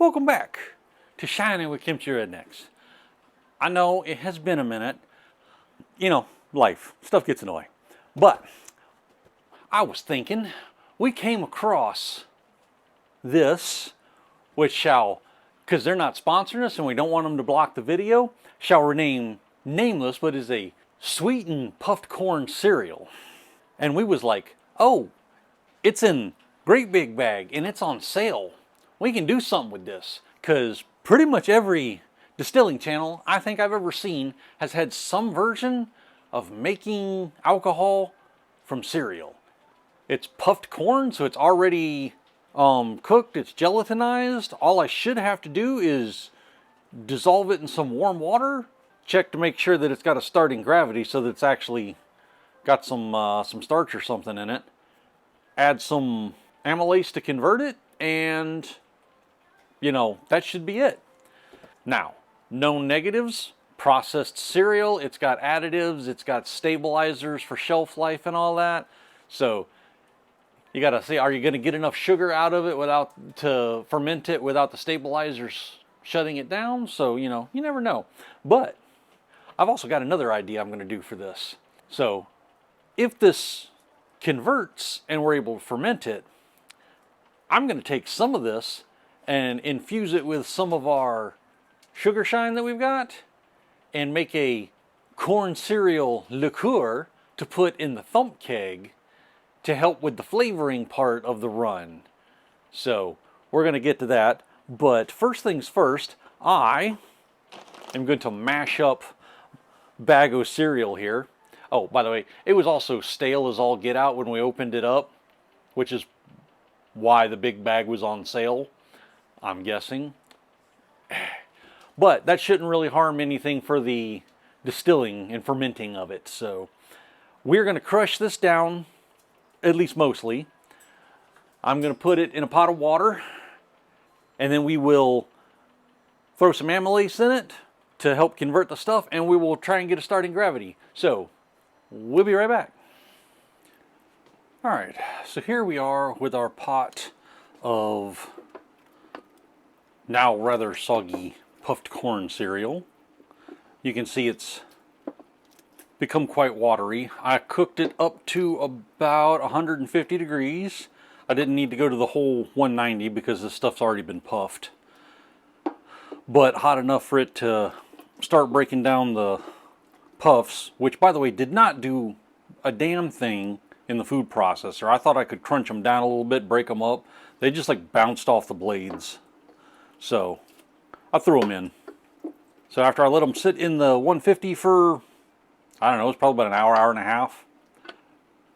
Welcome back to Shining with KimchiRednecks. I know it has been a minute. You know, life, stuff gets annoying. But I was thinking, we came across this, which shall, because they're not sponsoring us and we don't want them to block the video, shall remain nameless, but is a sweetened puffed corn cereal. And we was like, oh, it's in great big bag and it's on sale. We can do something with this, because pretty much every distilling channel I think I've ever seen has had some version of making alcohol from cereal. It's puffed corn, so it's already cooked, it's gelatinized. All I should have to do is dissolve it in some warm water, check to make sure that it's got a starting gravity so that it's actually got some starch or something in it, add some amylase to convert it, and you know, that should be it. Now, known negatives: processed cereal, it's got additives, it's got stabilizers for shelf life and all that. So you gotta see, are you gonna get enough sugar out of it to ferment it without the stabilizers shutting it down? So, you know, you never know. But I've also got another idea I'm gonna do for this. So if this converts and we're able to ferment it, I'm gonna take some of this and infuse it with some of our sugar shine that we've got and make a corn cereal liqueur to put in the thump keg to help with the flavoring part of the run. So we're going to get to that, but first things first, I am going to mash up a bag of cereal here. Oh, by the way, it was also stale as all get out when we opened it up, which is why the big bag was on sale, I'm guessing. But that shouldn't really harm anything for the distilling and fermenting of it. So we're going to crush this down, at least mostly. I'm going to put it in a pot of water, and then we will throw some amylase in it to help convert the stuff, and we will try and get a starting gravity. So we'll be right back. All right, so here we are with our pot of now rather soggy puffed corn cereal. You can see it's become quite watery. I cooked it up to about 150 degrees. I didn't need to go to the whole 190 because this stuff's already been puffed, but hot enough for it to start breaking down the puffs, which by the way did not do a damn thing in the food processor. I thought I could crunch them down a little bit, break them up. They just like bounced off the blades. So I threw them in. So after I let them sit in the 150 for, I don't know, it's probably about an hour, hour and a half,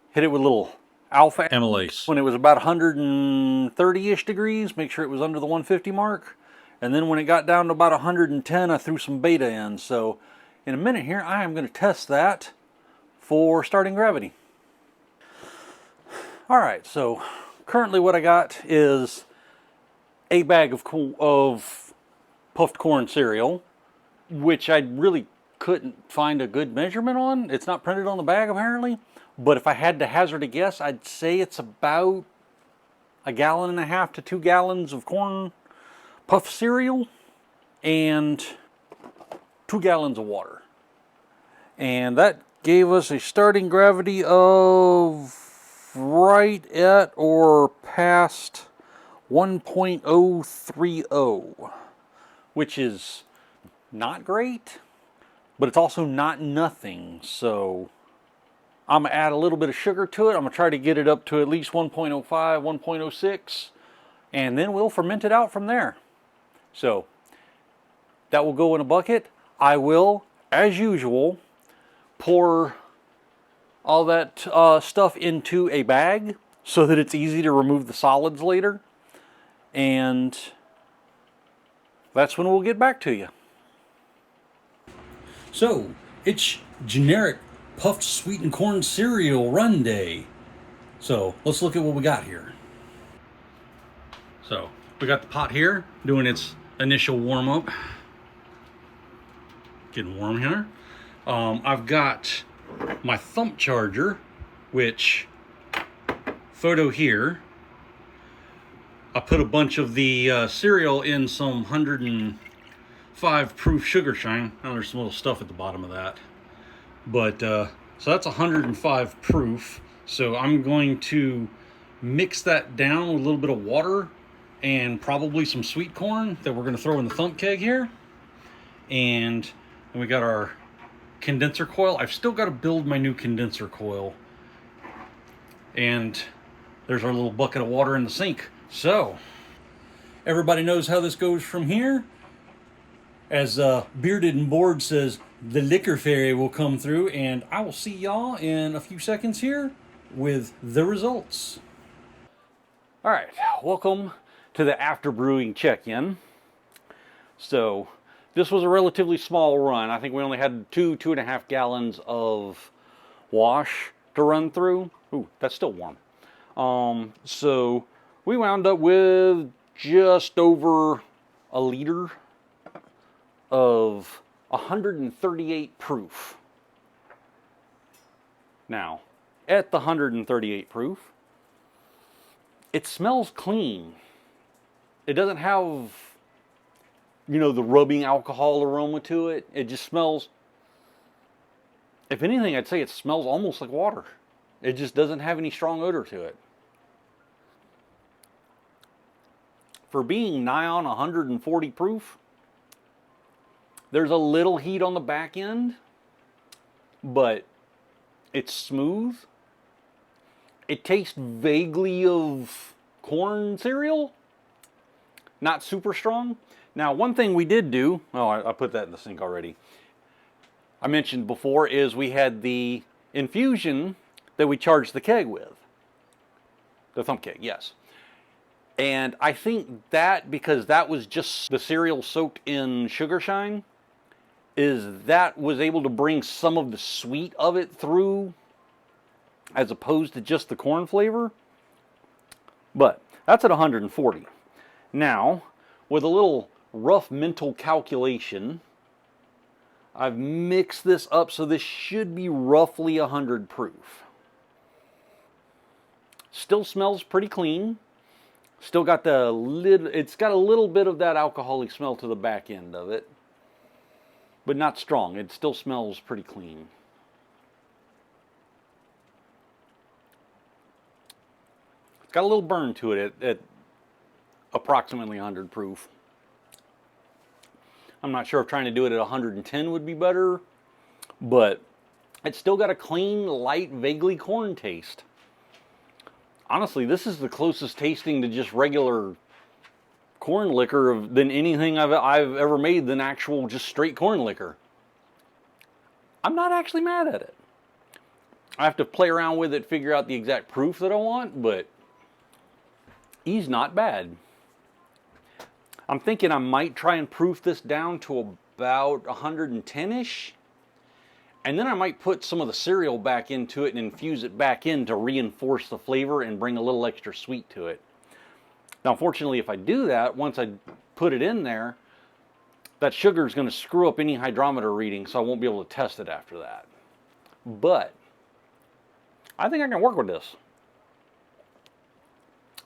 hit it with a little alpha amylase when it was about 130-ish degrees, make sure it was under the 150 mark. And then when it got down to about 110, I threw some beta in. So in a minute here, I am going to test that for starting gravity. All right, so currently what I got is a bag of puffed corn cereal, which I really couldn't find a good measurement on. It's not printed on the bag apparently, but if I had to hazard a guess, I'd say it's about 1.5 gallons to 2 gallons of corn puff cereal and 2 gallons of water. And that gave us a starting gravity of right at or past 1.030, which is not great, but it's also not nothing. So I'm going to add a little bit of sugar to it. I'm going to try to get it up to at least 1.05, 1.06, and then we'll ferment it out from there. So that will go in a bucket. I will, as usual, pour all that stuff into a bag so that it's easy to remove the solids later. And that's when we'll get back to you. So, it's generic puffed sweetened corn cereal run day. So, let's look at what we got here. So, we got the pot here doing its initial warm up. Getting warm here. I've got my thump charger, which photo here. I put a bunch of the cereal in some 105 proof sugar shine. Now there's some little stuff at the bottom of that. But, so that's 105 proof. So I'm going to mix that down with a little bit of water and probably some sweet corn that we're going to throw in the thump keg here. And then we got our condenser coil. I've still got to build my new condenser coil. And there's our little bucket of water in the sink. So, everybody knows how this goes from here. As Bearded and Bored says, the liquor fairy will come through, and I will see y'all in a few seconds here with the results. All right, welcome to the after brewing check-in. So, this was a relatively small run. I think we only had 2.5 gallons of wash to run through. Ooh, that's still warm. So we wound up with just over a liter of 138 proof. Now, at the 138 proof, it smells clean. It doesn't have, you know, the rubbing alcohol aroma to it. It just smells, if anything, I'd say it smells almost like water. It just doesn't have any strong odor to it. For being nigh on 140 proof, there's a little heat on the back end, but it's smooth. It tastes vaguely of corn cereal, not super strong. Now, one thing we did do, oh, I put that in the sink already. I mentioned before is we had the infusion that we charged the keg with. The thump keg, yes. And I think that, because that was just the cereal soaked in sugar shine, is that was able to bring some of the sweet of it through as opposed to just the corn flavor. But that's at 140. Now, with a little rough mental calculation, I've mixed this up so this should be roughly 100 proof. Still smells pretty clean. Still got the lid, it's got a little bit of that alcoholic smell to the back end of it, but not strong. It still smells pretty clean. It's got a little burn to it at approximately 100 proof. I'm not sure if trying to do it at 110 would be better, but it's still got a clean, light, vaguely corn taste. Honestly, this is the closest tasting to just regular corn liquor than anything I've ever made than actual just straight corn liquor. I'm not actually mad at it. I have to play around with it, figure out the exact proof that I want, but he's not bad. I'm thinking I might try and proof this down to about 110-ish. And then I might put some of the cereal back into it and infuse it back in to reinforce the flavor and bring a little extra sweet to it. Now, unfortunately, if I do that, once I put it in there, that sugar is going to screw up any hydrometer reading, so I won't be able to test it after that. But I think I can work with this.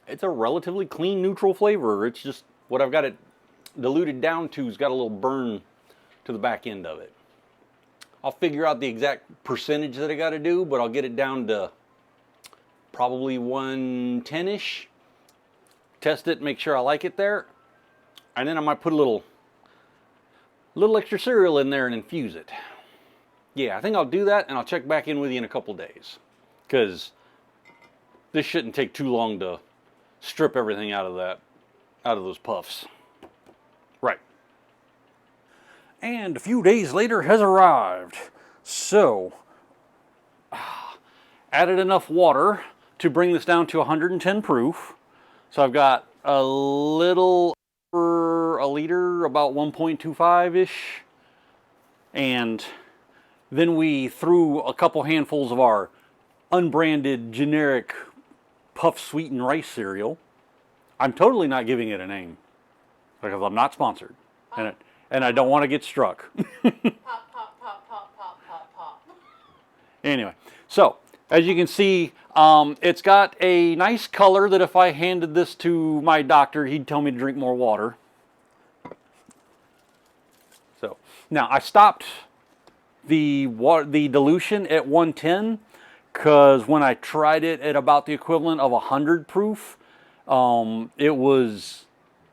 It's a relatively clean, neutral flavor. It's just what I've got it diluted down to has got a little burn to the back end of it. I'll figure out the exact percentage that I got to do, but I'll get it down to probably 110-ish. Test it, make sure I like it there. And then I might put a little extra cereal in there and infuse it. Yeah, I think I'll do that, and I'll check back in with you in a couple days. Because this shouldn't take too long to strip everything out of those puffs. Right. And a few days later has arrived. So, added enough water to bring this down to 110 proof. So I've got a little over a liter, about 1.25-ish. And then we threw a couple handfuls of our unbranded generic puff sweetened rice cereal. I'm totally not giving it a name because I'm not sponsored. And I don't want to get struck. Pop, pop, pop, pop, pop, pop, pop. Anyway, so as you can see, It's got a nice color that if I handed this to my doctor, he'd tell me to drink more water. So now I stopped the dilution at 110 because when I tried it at about the equivalent of 100 proof, it was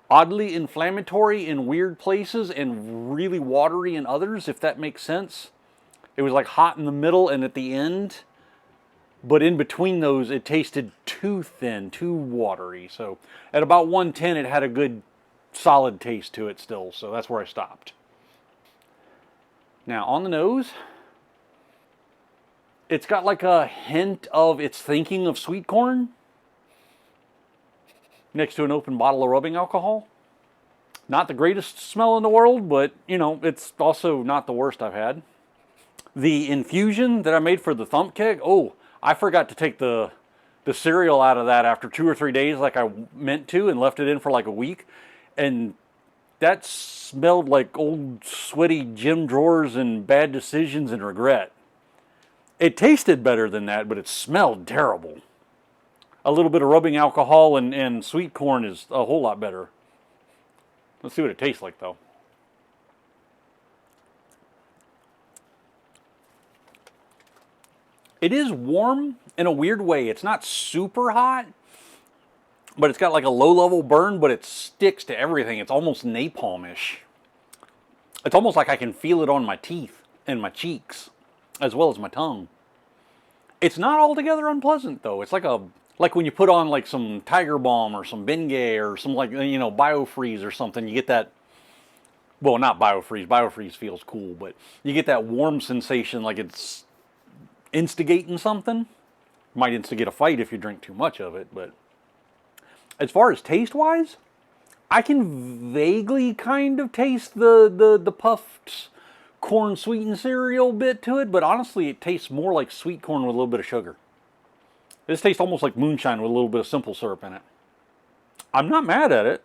oddly inflammatory in weird places and really watery in others, if that makes sense. It was like hot in the middle and at the end, but in between those it tasted too thin, too watery. So at about 110 it had a good solid taste to it still, so that's where I stopped. Now on the nose, it's got like a hint of it's thinking of sweet corn next to an open bottle of rubbing alcohol. Not the greatest smell in the world, but you know, it's also not the worst I've had. The infusion that I made for the thump keg, oh, I forgot to take the cereal out of that after 2 or 3 days like I meant to and left it in for like a week. And that smelled like old sweaty gym drawers and bad decisions and regret. It tasted better than that, but it smelled terrible. A little bit of rubbing alcohol and sweet corn is a whole lot better. Let's see what it tastes like though. It is warm in a weird way. It's not super hot, but it's got like a low-level burn, but it sticks to everything. It's almost napalm-ish. It's almost like I can feel it on my teeth and my cheeks, as well as my tongue. It's not altogether unpleasant, though. It's like when you put on like some Tiger Balm or some Bengay or some like, you know, Biofreeze or something, you get that, well, not Biofreeze. Biofreeze feels cool, but you get that warm sensation like it's instigating something. Might instigate a fight if you drink too much of it, but as far as taste-wise, I can vaguely kind of taste the puffed corn sweetened cereal bit to it, but honestly it tastes more like sweet corn with a little bit of sugar. This tastes almost like moonshine with a little bit of simple syrup in it. I'm not mad at it.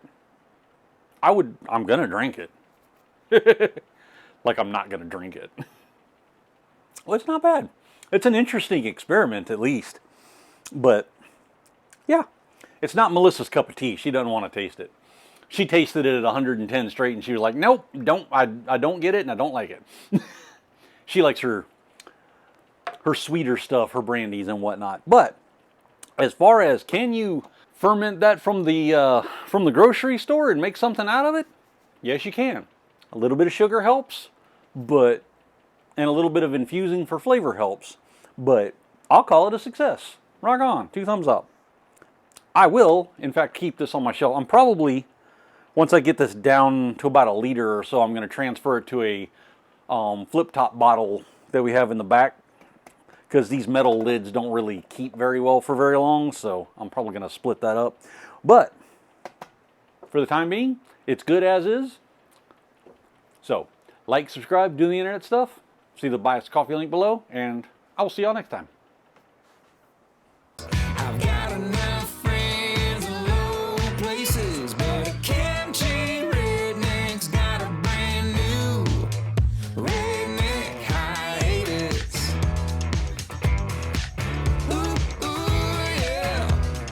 I'm gonna drink it. Like I'm not gonna drink it. Well, it's not bad. It's an interesting experiment at least. But yeah, it's not Melissa's cup of tea. She doesn't want to taste it. She tasted it at 110 straight and she was like, nope, I don't get it and I don't like it. She likes her sweeter stuff, her brandies and whatnot. But as far as can you ferment that from the grocery store and make something out of it? Yes, you can. A little bit of sugar helps, and a little bit of infusing for flavor helps. But I'll call it a success. Rock on. 2 thumbs up. I will, in fact, keep this on my shelf. I'm probably, once I get this down to about 1 liter or so, I'm going to transfer it to a flip-top bottle that we have in the back, because these metal lids don't really keep very well for very long, so I'm probably going to split that up. But for the time being, it's good as is. So, like, subscribe, do the internet stuff. See the Biased Coffee link below, and I will see y'all next time.